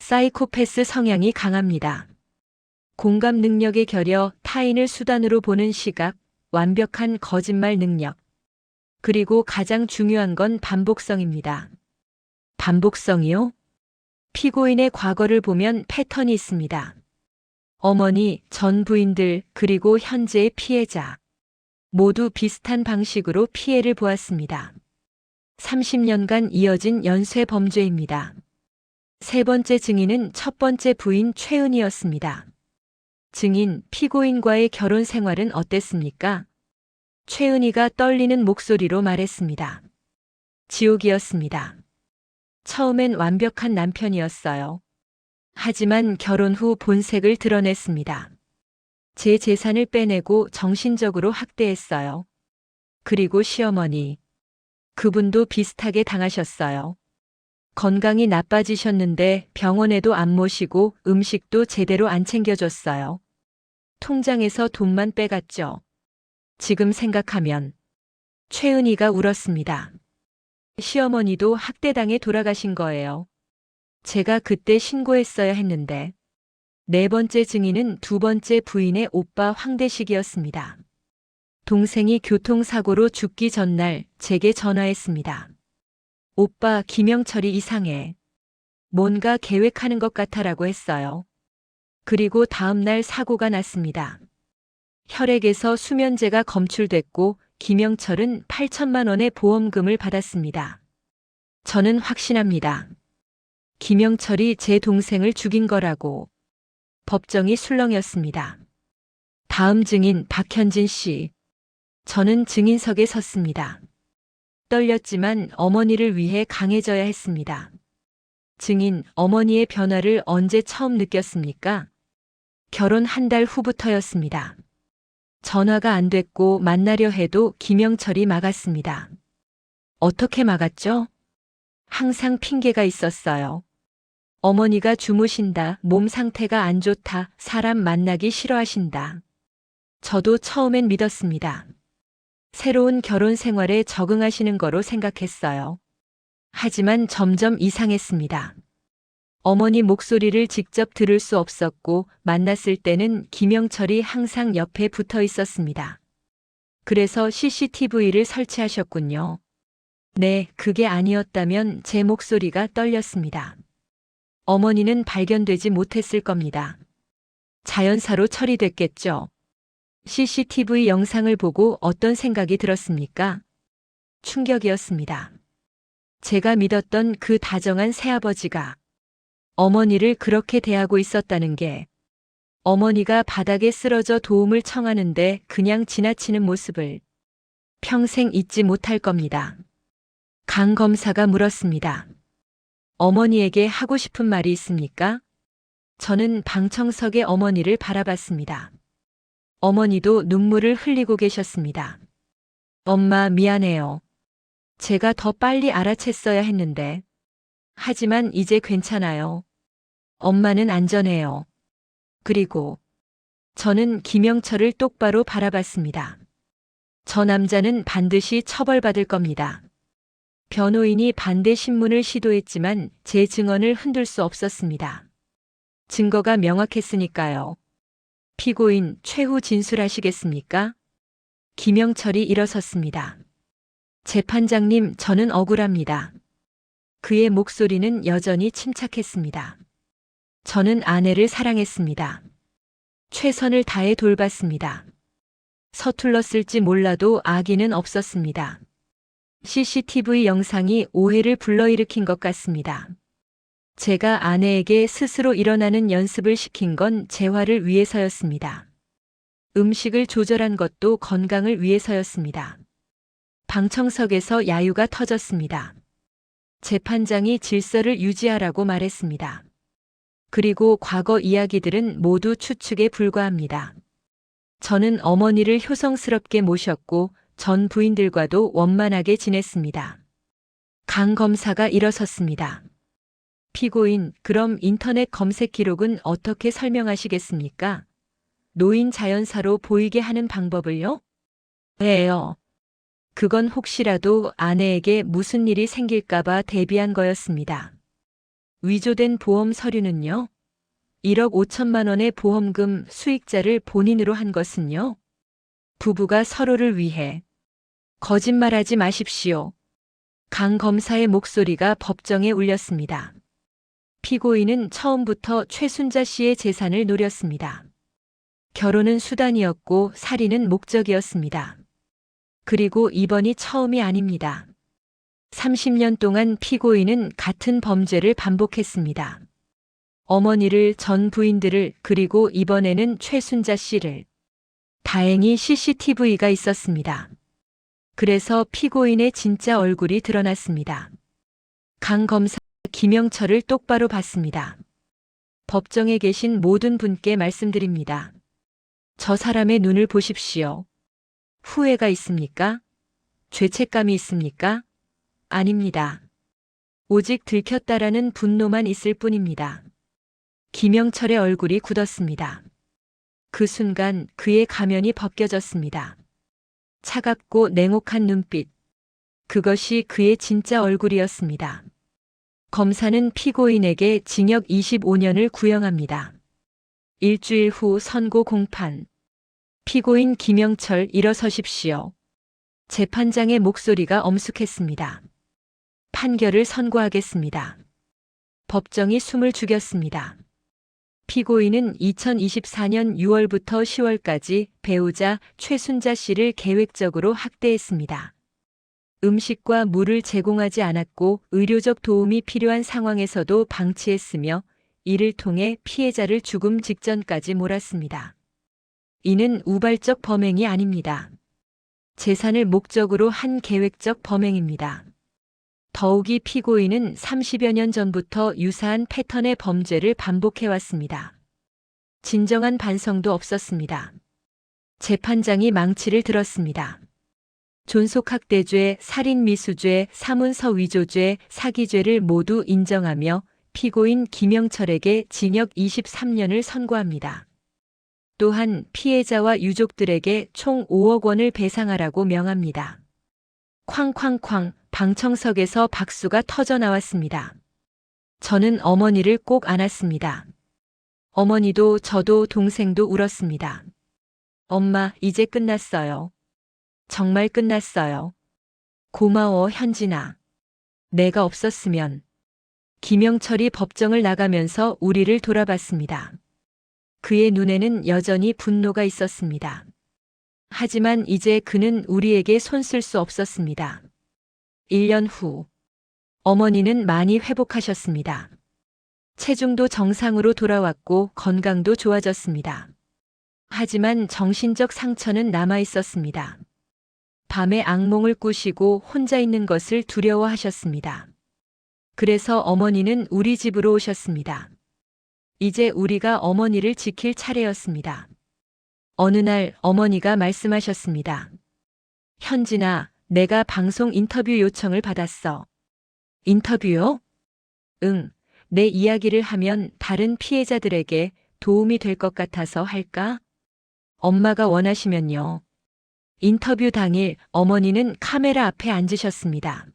사이코패스 성향이 강합니다. 공감 능력의 결여, 타인을 수단으로 보는 시각, 완벽한 거짓말 능력. 그리고 가장 중요한 건 반복성입니다. 반복성이요? 피고인의 과거를 보면 패턴이 있습니다. 어머니, 전 부인들, 그리고 현재의 피해자. 모두 비슷한 방식으로 피해를 보았습니다. 30년간 이어진 연쇄 범죄입니다. 세 번째 증인은 첫 번째 부인 최은희였습니다. 증인, 피고인과의 결혼 생활은 어땠습니까? 최은희가 떨리는 목소리로 말했습니다. 지옥이었습니다. 처음엔 완벽한 남편이었어요. 하지만 결혼 후 본색을 드러냈습니다. 제 재산을 빼내고 정신적으로 학대했어요. 그리고 시어머니. 그분도 비슷하게 당하셨어요. 건강이 나빠지셨는데 병원에도 안 모시고 음식도 제대로 안 챙겨줬어요. 통장에서 돈만 빼갔죠. 지금 생각하면 최은희가 울었습니다. 시어머니도 학대당해 돌아가신 거예요. 제가 그때 신고했어야 했는데. 네 번째 증인은 두 번째 부인의 오빠 황대식이었습니다. 동생이 교통사고로 죽기 전날 제게 전화했습니다. 오빠, 김영철이 이상해. 뭔가 계획하는 것 같아라고 했어요. 그리고 다음 날 사고가 났습니다. 혈액에서 수면제가 검출됐고 김영철은 8천만 원의 보험금을 받았습니다. 저는 확신합니다. 김영철이 제 동생을 죽인 거라고. 법정이 술렁였습니다. 다음 증인 박현진 씨. 저는 증인석에 섰습니다. 떨렸지만 어머니를 위해 강해져야 했습니다. 증인, 어머니의 변화를 언제 처음 느꼈습니까? 결혼 한 달 후부터였습니다. 전화가 안 됐고 만나려 해도 김영철이 막았습니다. 어떻게 막았죠? 항상 핑계가 있었어요. 어머니가 주무신다, 몸 상태가 안 좋다, 사람 만나기 싫어하신다. 저도 처음엔 믿었습니다. 새로운 결혼 생활에 적응하시는 거로 생각했어요. 하지만 점점 이상했습니다. 어머니 목소리를 직접 들을 수 없었고 만났을 때는 김영철이 항상 옆에 붙어 있었습니다. 그래서 CCTV를 설치하셨군요. 네, 그게 아니었다면 제 목소리가 떨렸습니다. 어머니는 발견되지 못했을 겁니다. 자연사로 처리됐겠죠. CCTV 영상을 보고 어떤 생각이 들었습니까? 충격이었습니다. 제가 믿었던 그 다정한 새아버지가 어머니를 그렇게 대하고 있었다는 게, 어머니가 바닥에 쓰러져 도움을 청하는데 그냥 지나치는 모습을 평생 잊지 못할 겁니다. 강 검사가 물었습니다. 어머니에게 하고 싶은 말이 있습니까? 저는 방청석의 어머니를 바라봤습니다. 어머니도 눈물을 흘리고 계셨습니다. 엄마, 미안해요. 제가 더 빨리 알아챘어야 했는데. 하지만 이제 괜찮아요. 엄마는 안전해요. 그리고 저는 김영철을 똑바로 바라봤습니다. 저 남자는 반드시 처벌받을 겁니다. 변호인이 반대 신문을 시도했지만 제 증언을 흔들 수 없었습니다. 증거가 명확했으니까요. 피고인 최후 진술하시겠습니까? 김영철이 일어섰습니다. 재판장님, 저는 억울합니다. 그의 목소리는 여전히 침착했습니다. 저는 아내를 사랑했습니다. 최선을 다해 돌봤습니다. 서툴렀을지 몰라도 악의는 없었습니다. CCTV 영상이 오해를 불러일으킨 것 같습니다. 제가 아내에게 스스로 일어나는 연습을 시킨 건 재활을 위해서였습니다. 음식을 조절한 것도 건강을 위해서였습니다. 방청석에서 야유가 터졌습니다. 재판장이 질서를 유지하라고 말했습니다. 그리고 과거 이야기들은 모두 추측에 불과합니다. 저는 어머니를 효성스럽게 모셨고 전 부인들과도 원만하게 지냈습니다. 강 검사가 일어섰습니다. 피고인, 그럼 인터넷 검색 기록은 어떻게 설명하시겠습니까? 노인 자연사로 보이게 하는 방법을요? 왜요? 그건 혹시라도 아내에게 무슨 일이 생길까봐 대비한 거였습니다. 위조된 보험 서류는요? 1억 5천만 원의 보험금 수익자를 본인으로 한 것은요? 부부가 서로를 위해. 거짓말하지 마십시오. 강 검사의 목소리가 법정에 울렸습니다. 피고인은 처음부터 최순자 씨의 재산을 노렸습니다. 결혼은 수단이었고 살인은 목적이었습니다. 그리고 이번이 처음이 아닙니다. 30년 동안 피고인은 같은 범죄를 반복했습니다. 어머니를, 전 부인들을, 그리고 이번에는 최순자 씨를. 다행히 CCTV가 있었습니다. 그래서 피고인의 진짜 얼굴이 드러났습니다. 강 검사 김영철을 똑바로 봤습니다. 법정에 계신 모든 분께 말씀드립니다. 저 사람의 눈을 보십시오. 후회가 있습니까? 죄책감이 있습니까? 아닙니다. 오직 들켰다라는 분노만 있을 뿐입니다. 김영철의 얼굴이 굳었습니다. 그 순간 그의 가면이 벗겨졌습니다. 차갑고 냉혹한 눈빛. 그것이 그의 진짜 얼굴이었습니다. 검사는 피고인에게 징역 25년을 구형합니다. 일주일 후 선고 공판. 피고인 김영철, 일어서십시오. 재판장의 목소리가 엄숙했습니다. 판결을 선고하겠습니다. 법정이 숨을 죽였습니다. 피고인은 2024년 6월부터 10월까지 배우자 최순자 씨를 계획적으로 학대했습니다. 음식과 물을 제공하지 않았고 의료적 도움이 필요한 상황에서도 방치했으며 이를 통해 피해자를 죽음 직전까지 몰았습니다. 이는 우발적 범행이 아닙니다. 재산을 목적으로 한 계획적 범행입니다. 더욱이 피고인은 30여 년 전부터 유사한 패턴의 범죄를 반복해왔습니다. 진정한 반성도 없었습니다. 재판장이 망치를 들었습니다. 존속학대죄, 살인미수죄, 사문서 위조죄, 사기죄를 모두 인정하며 피고인 김영철에게 징역 23년을 선고합니다. 또한 피해자와 유족들에게 총 5억 원을 배상하라고 명합니다. 쾅쾅쾅, 방청석에서 박수가 터져 나왔습니다. 저는 어머니를 꼭 안았습니다. 어머니도 저도 동생도 울었습니다. 엄마, 이제 끝났어요. 정말 끝났어요. 고마워, 현진아. 내가 없었으면. 김영철이 법정을 나가면서 우리를 돌아봤습니다. 그의 눈에는 여전히 분노가 있었습니다. 하지만 이제 그는 우리에게 손쓸 수 없었습니다. 1년 후, 어머니는 많이 회복하셨습니다. 체중도 정상으로 돌아왔고 건강도 좋아졌습니다. 하지만 정신적 상처는 남아 있었습니다. 밤에 악몽을 꾸시고 혼자 있는 것을 두려워하셨습니다. 그래서 어머니는 우리 집으로 오셨습니다. 이제 우리가 어머니를 지킬 차례였습니다. 어느 날 어머니가 말씀하셨습니다. 현진아, 내가 방송 인터뷰 요청을 받았어. 인터뷰요? 응, 내 이야기를 하면 다른 피해자들에게 도움이 될 것 같아서 할까? 엄마가 원하시면요. 인터뷰 당일 어머니는 카메라 앞에 앉으셨습니다.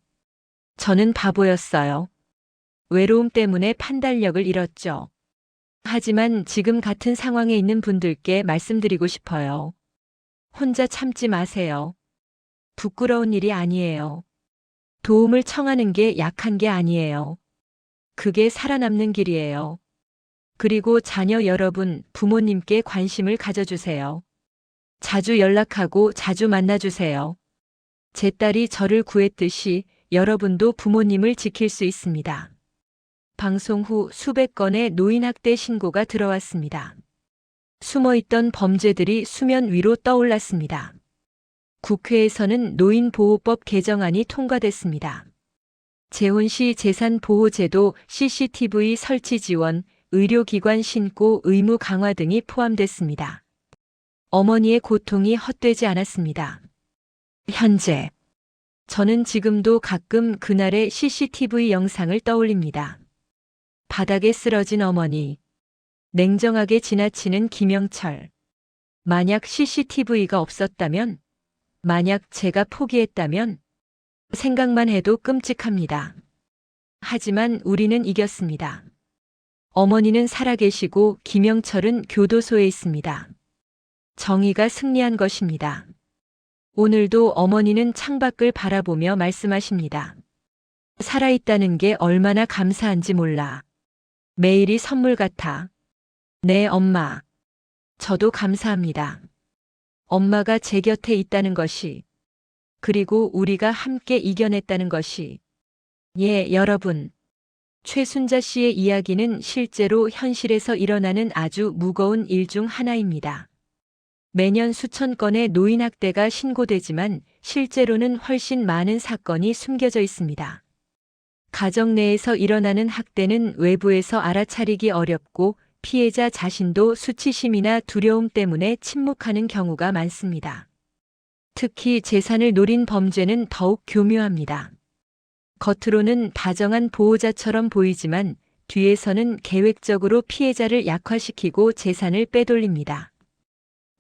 저는 바보였어요. 외로움 때문에 판단력을 잃었죠. 하지만 지금 같은 상황에 있는 분들께 말씀드리고 싶어요. 혼자 참지 마세요. 부끄러운 일이 아니에요. 도움을 청하는 게 약한 게 아니에요. 그게 살아남는 길이에요. 그리고 자녀 여러분, 부모님께 관심을 가져주세요. 자주 연락하고 자주 만나주세요. 제 딸이 저를 구했듯이 여러분도 부모님을 지킬 수 있습니다. 방송 후 수백 건의 노인학대 신고가 들어왔습니다. 숨어있던 범죄들이 수면 위로 떠올랐습니다. 국회에서는 노인보호법 개정안이 통과됐습니다. 재혼시 재산보호제도, CCTV 설치 지원, 의료기관 신고 의무 강화 등이 포함됐습니다. 어머니의 고통이 헛되지 않았습니다. 현재 저는 지금도 가끔 그날의 CCTV 영상을 떠올립니다. 바닥에 쓰러진 어머니, 냉정하게 지나치는 김영철. 만약 CCTV가 없었다면, 만약 제가 포기했다면, 생각만 해도 끔찍합니다. 하지만 우리는 이겼습니다. 어머니는 살아계시고 김영철은 교도소에 있습니다. 정의가 승리한 것입니다. 오늘도 어머니는 창밖을 바라보며 말씀하십니다. 살아있다는 게 얼마나 감사한지 몰라. 매일이 선물 같아. 네, 엄마. 저도 감사합니다. 엄마가 제 곁에 있다는 것이, 그리고 우리가 함께 이겨냈다는 것이. 예, 여러분. 최순자 씨의 이야기는 실제로 현실에서 일어나는 아주 무거운 일 중 하나입니다. 매년 수천 건의 노인학대가 신고되지만 실제로는 훨씬 많은 사건이 숨겨져 있습니다. 가정 내에서 일어나는 학대는 외부에서 알아차리기 어렵고 피해자 자신도 수치심이나 두려움 때문에 침묵하는 경우가 많습니다. 특히 재산을 노린 범죄는 더욱 교묘합니다. 겉으로는 다정한 보호자처럼 보이지만 뒤에서는 계획적으로 피해자를 약화시키고 재산을 빼돌립니다.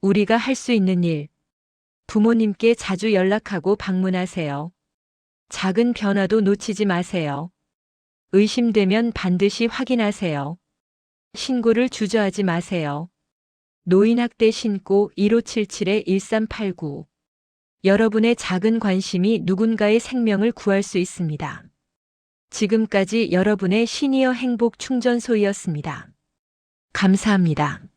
우리가 할 수 있는 일, 부모님께 자주 연락하고 방문하세요. 작은 변화도 놓치지 마세요. 의심되면 반드시 확인하세요. 신고를 주저하지 마세요. 노인학대 신고 1577-1389. 여러분의 작은 관심이 누군가의 생명을 구할 수 있습니다. 지금까지 여러분의 시니어 행복 충전소이었습니다. 감사합니다.